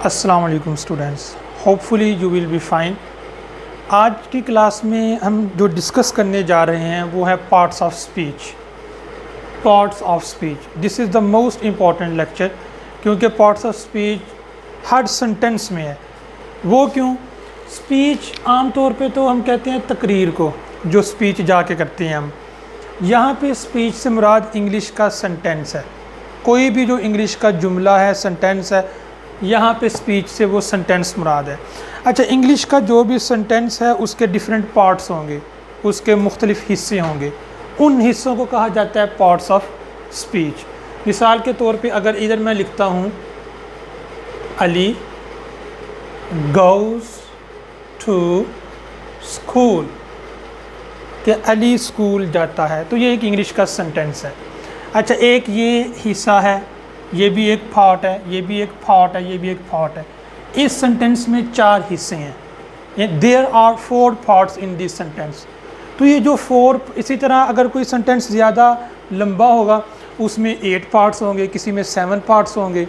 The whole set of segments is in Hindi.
अस्सलाम वालेकुम students, hopefully you will be fine. आज की क्लास में हम जो डिस्कस करने जा रहे हैं वो है parts of speech. Parts of speech, this is the most important lecture, क्योंकि पार्ट्स ऑफ स्पीच हर सेंटेंस में है। वो क्यों? स्पीच आम तौर पे तो हम कहते हैं तकरीर को, जो स्पीच जाके करते हैं हम। यहाँ पे स्पीच से मुराद इंग्लिश का सेंटेंस है। कोई भी जो इंग्लिश का जुमला है, सेंटेंस है, यहाँ पे स्पीच से वो सेंटेंस मुराद है। अच्छा, इंग्लिश का जो भी सेंटेंस है उसके डिफरेंट पार्ट्स होंगे, उसके मुख्तलिफ हिस्से होंगे। उन हिस्सों को कहा जाता है पार्ट्स ऑफ स्पीच। मिसाल के तौर पे अगर इधर मैं लिखता हूँ अली गोज़ टू स्कूल, कि अली स्कूल जाता है, तो ये एक इंग्लिश का सेंटेंस है। अच्छा, एक ये हिस्सा है, ये भी एक पार्ट है, ये भी एक पार्ट है, ये भी एक पार्ट है। इस सेंटेंस में 4 हिस्से हैं। There are 4 parts in this sentence. तो ये जो 4, इसी तरह अगर कोई सेंटेंस ज़्यादा लंबा होगा उसमें 8 पार्ट्स होंगे, किसी में 7 पार्ट्स होंगे।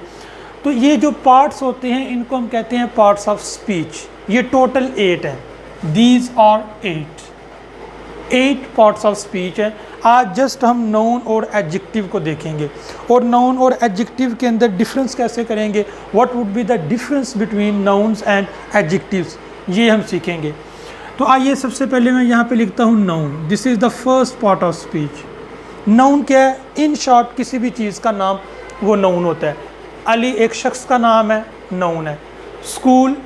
तो ये जो पार्ट्स होते हैं इनको हम कहते हैं पार्ट्स ऑफ स्पीच। ये टोटल 8 हैं। These are 8 parts of speech है। आज जस्ट हम नाउन और एडजेक्टिव को देखेंगे, और नाउन और एडजेक्टिव के अंदर डिफरेंस कैसे करेंगे, what would be the difference between nouns and adjectives, ये हम सीखेंगे। तो आइए सबसे पहले मैं यहाँ पे लिखता हूँ noun. This is the first part of speech. Noun क्या है? इन शॉर्ट किसी भी चीज़ का नाम वो नाउन होता है। अली एक शख्स का नाम है, नाउन है। स्कूल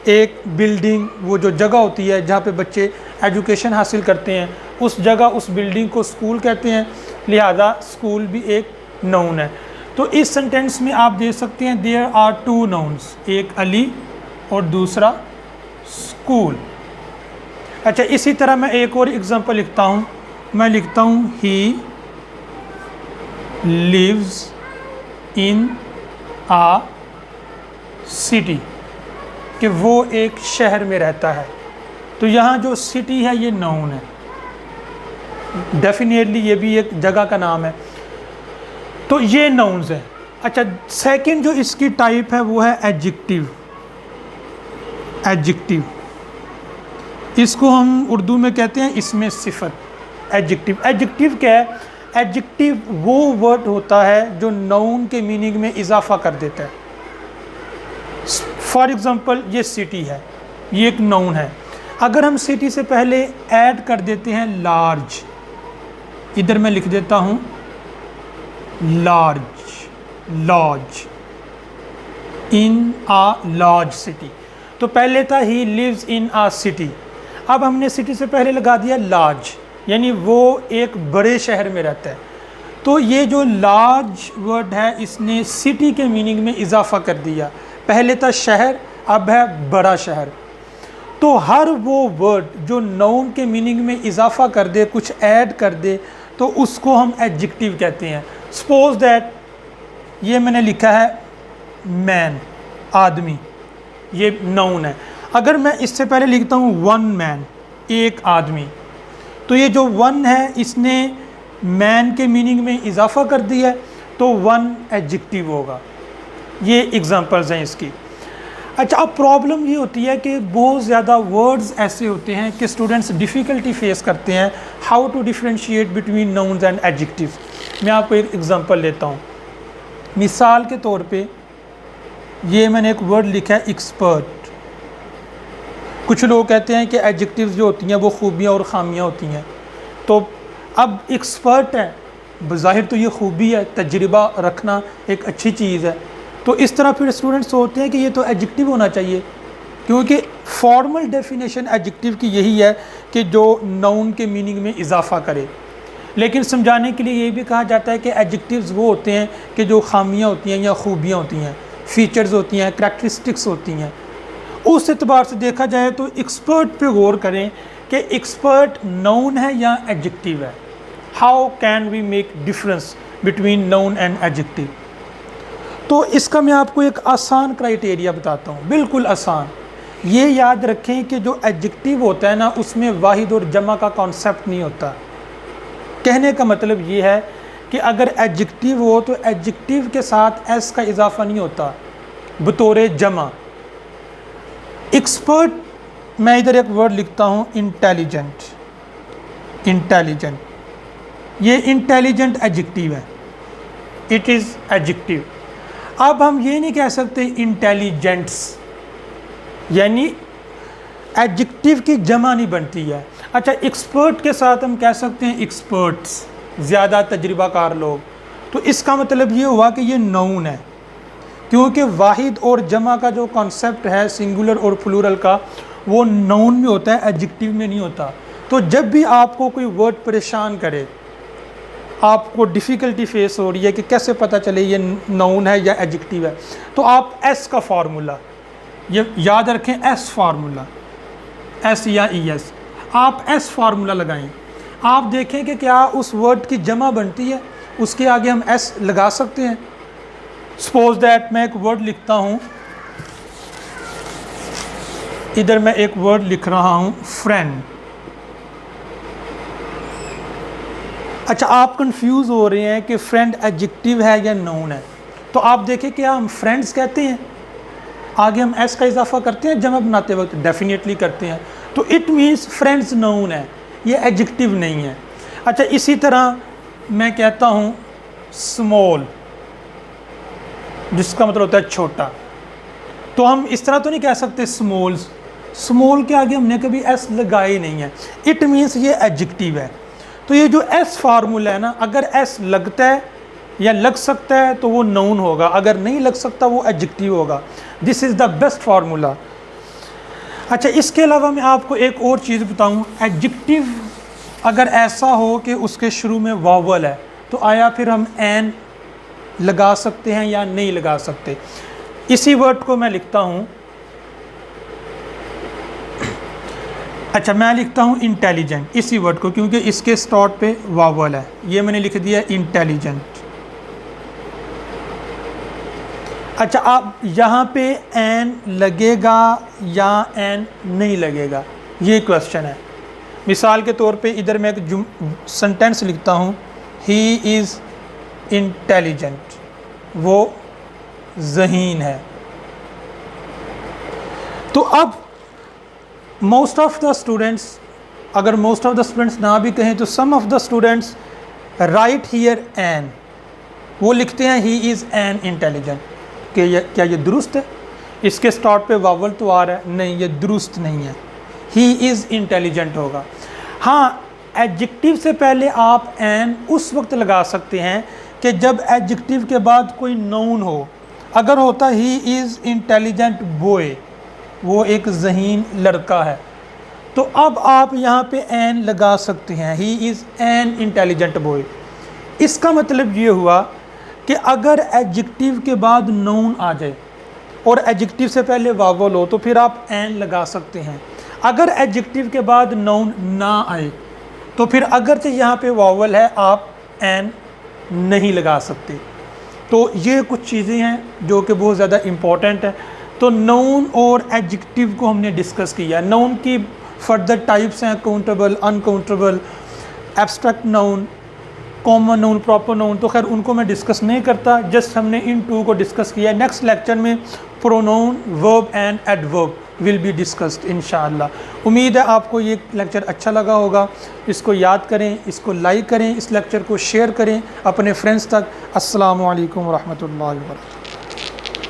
एक बिल्डिंग, वो जो जगह होती है जहाँ पे बच्चे एजुकेशन हासिल करते हैं, उस जगह, उस बिल्डिंग को स्कूल कहते हैं, लिहाजा स्कूल भी एक नाउन है। तो इस सेंटेंस में आप देख सकते हैं देयर आर 2 नाउन्स, एक अली और दूसरा स्कूल। अच्छा, इसी तरह मैं एक और एग्जांपल लिखता हूँ। मैं लिखता हूँ he lives in uh city, कि वो एक शहर में रहता है। तो यहाँ जो सिटी है ये नाउन है, डेफिनेटली ये भी एक जगह का नाम है। तो ये नाउन्स है। अच्छा, सेकंड जो इसकी टाइप है वो है एडजेक्टिव। एडजेक्टिव, इसको हम उर्दू में कहते हैं इसमें सिफत। एडजेक्टिव, एडजेक्टिव क्या है? एडजेक्टिव वो वर्ड होता है जो नाउन के मीनिंग में इजाफा कर देता है। फॉर एग्ज़ाम्पल ये सिटी है, ये एक नाउन है। अगर हम सिटी से पहले ऐड कर देते हैं लार्ज, इधर मैं लिख देता हूँ लार्ज, लॉज, इन आ लार्ज सिटी, तो पहले था he lives in uh city. अब हमने सिटी से पहले लगा दिया लार्ज, यानी वो एक बड़े शहर में रहता है। तो ये जो लार्ज वर्ड है इसने सिटी के मीनिंग में इजाफा कर दिया। पहले था शहर, अब है बड़ा शहर। तो हर वो वर्ड जो नाउन के मीनिंग में इजाफा कर दे, कुछ ऐड कर दे, तो उसको हम एडजेक्टिव कहते हैं। सपोज दैट ये मैंने लिखा है मैन, आदमी, ये नाउन है। अगर मैं इससे पहले लिखता हूँ वन मैन, एक आदमी, तो ये जो वन है इसने मैन के मीनिंग में इजाफा कर दिया, तो वन एडजेक्टिव होगा। ये एग्जांपल्स हैं इसकी। अच्छा, अब प्रॉब्लम ये होती है कि बहुत ज़्यादा वर्ड्स ऐसे होते हैं कि स्टूडेंट्स डिफ़िकल्टी फेस करते हैं how to differentiate between nouns and adjective. मैं आपको एक एग्जांपल लेता हूँ। मिसाल के तौर पे ये मैंने एक वर्ड लिखा है एक्सपर्ट। कुछ लोग कहते हैं कि एडजेक्टिव्स जो होती हैं वो खूबियाँ और ख़ामियाँ होती हैं। तो अब एक्सपर्ट है, बज़ाहिर तो ये खूबी है, तजर्बा रखना एक अच्छी चीज़ है। तो इस तरह फिर स्टूडेंट्स सोचते हैं कि ये तो एडजेक्टिव होना चाहिए, क्योंकि फॉर्मल डेफिनेशन एडजेक्टिव की यही है कि जो नाउन के मीनिंग में इजाफा करे। लेकिन समझाने के लिए ये भी कहा जाता है कि एडजेक्टिव्स वो होते हैं कि जो खामियां होती हैं या खूबियां होती हैं, फीचर्स होती हैं, करैक्टरिस्टिक्स होती हैं। उस एतबार से देखा जाए तो एक्सपर्ट पे गौर करें कि एक्सपर्ट नाउन है या एडजेक्टिव है। How can we make difference between noun and adjective? तो इसका मैं आपको एक आसान क्राइटेरिया बताता हूँ, बिल्कुल आसान। ये याद रखें कि जो एडजेक्टिव होता है ना, उसमें वाहिद और जमा का कॉन्सेप्ट नहीं होता। कहने का मतलब ये है कि अगर एडजेक्टिव हो तो एडजेक्टिव के साथ एस का इजाफा नहीं होता, बतौर जमा। एक्सपर्ट, मैं इधर एक वर्ड लिखता हूँ इंटेलिजेंट। इंटेलिजेंट, ये इंटेलिजेंट एडजेक्टिव है, इट इज़ एडजेक्टिव। अब हम ये नहीं कह सकते इंटेलिजेंट्स, यानी एडजेक्टिव की जमा नहीं बनती है। अच्छा, एक्सपर्ट के साथ हम कह सकते हैं एक्सपर्ट्स, ज़्यादा तजुर्बाकार लोग। तो इसका मतलब ये हुआ कि ये नाउन है, क्योंकि वाहिद और जमा का जो कॉन्सेप्ट है सिंगुलर और प्लूरल का, वो नाउन में होता है, एडजेक्टिव में नहीं होता। तो जब भी आपको कोई वर्ड परेशान करे, आपको डिफ़िकल्टी फेस हो रही है कि कैसे पता चले ये नाउन है या एडजेक्टिव है, तो आप एस का फार्मूला, ये याद रखें, एस फार्मूला, एस या ई एस, आप एस फार्मूला लगाएं। आप देखें कि क्या उस वर्ड की जमा बनती है, उसके आगे हम एस लगा सकते हैं। सपोज दैट मैं एक वर्ड लिखता हूँ, इधर मैं एक वर्ड लिख रहा हूँ फ्रेंड। अच्छा, आप कंफ्यूज हो रहे हैं कि फ्रेंड एडजेक्टिव है या नाउन है। तो आप देखें क्या हम फ्रेंड्स कहते हैं, आगे हम एस का इजाफा करते हैं जमा बनाते वक्त, डेफिनेटली करते हैं। तो इट मीन्स फ्रेंड्स नाउन है, ये एडजेक्टिव नहीं है। अच्छा, इसी तरह मैं कहता हूँ स्मॉल, जिसका मतलब होता है छोटा। तो हम इस तरह तो नहीं कह सकते स्मॉल्स, स्मॉल के आगे हमने कभी एस लगाए नहीं है, इट मीन्स ये एडजेक्टिव है। तो ये जो एस फार्मूला है ना, अगर एस लगता है या लग सकता है तो वो नाउन होगा, अगर नहीं लग सकता वो एडजेक्टिव होगा। This is the best formula. अच्छा, इसके अलावा मैं आपको एक और चीज़ बताऊँ, एडजेक्टिव अगर ऐसा हो कि उसके शुरू में वावल है, तो आया फिर हम एन लगा सकते हैं या नहीं लगा सकते। इसी वर्ड को मैं लिखता हूँ, अच्छा मैं लिखता हूँ इंटेलिजेंट, इसी वर्ड को, क्योंकि इसके स्टार्ट पे वावल है, ये मैंने लिख दिया इंटेलिजेंट। अच्छा, आप यहाँ पे एन लगेगा या एन नहीं लगेगा, ये क्वेश्चन है। मिसाल के तौर पे इधर मैं एक सेंटेंस लिखता हूँ, ही इज़ इंटेलिजेंट, वो ज़हीन है। तो अब मोस्ट ऑफ द स्टूडेंट्स, अगर मोस्ट ऑफ द स्टूडेंट्स ना भी कहें तो some of the students right here and, वो लिखते हैं ही इज़ एन इंटेलिजेंट। कि क्या ये दुरुस्त है? इसके स्टार्ट पे वावल तो आ रहा है, नहीं, ये दुरुस्त नहीं है, ही इज़ इंटेलिजेंट होगा। हाँ, एडजेक्टिव से पहले आप एन उस वक्त लगा सकते हैं कि जब एडजेक्टिव के बाद कोई नाउन हो। अगर होता ही इज़ इंटेलिजेंट बॉय, वो एक ज़हीन लड़का है, तो अब आप यहाँ पे एन लगा सकते हैं, he is an intelligent boy. इसका मतलब ये हुआ कि अगर एडजेक्टिव के बाद नाउन आ जाए और एडजेक्टिव से पहले वावल हो, तो फिर आप एन लगा सकते हैं। अगर एडजेक्टिव के बाद नाउन ना आए, तो फिर अगरचे यहाँ पे वावल है, आप एन नहीं लगा सकते। तो ये कुछ चीज़ें हैं जो कि बहुत ज़्यादा इम्पॉर्टेंट है। तो नाउन और एडजेक्टिव को हमने डिस्कस किया। नाउन की फर्दर टाइप्स हैं, countable, uncountable, abstract noun, common noun, proper noun, तो खैर उनको मैं डिस्कस नहीं करता, जस्ट हमने इन टू को डिस्कस किया। नेक्स्ट लेक्चर में pronoun, verb and adverb will be discussed इंशाअल्लाह। उम्मीद है आपको ये लेक्चर अच्छा लगा होगा। इसको याद करें, इसको लाइक करें, इस लेक्चर को शेयर करें अपने फ्रेंड्स तक। अस्सलामु अलैकुम व रहमतुल्लाहि व बरकातहू।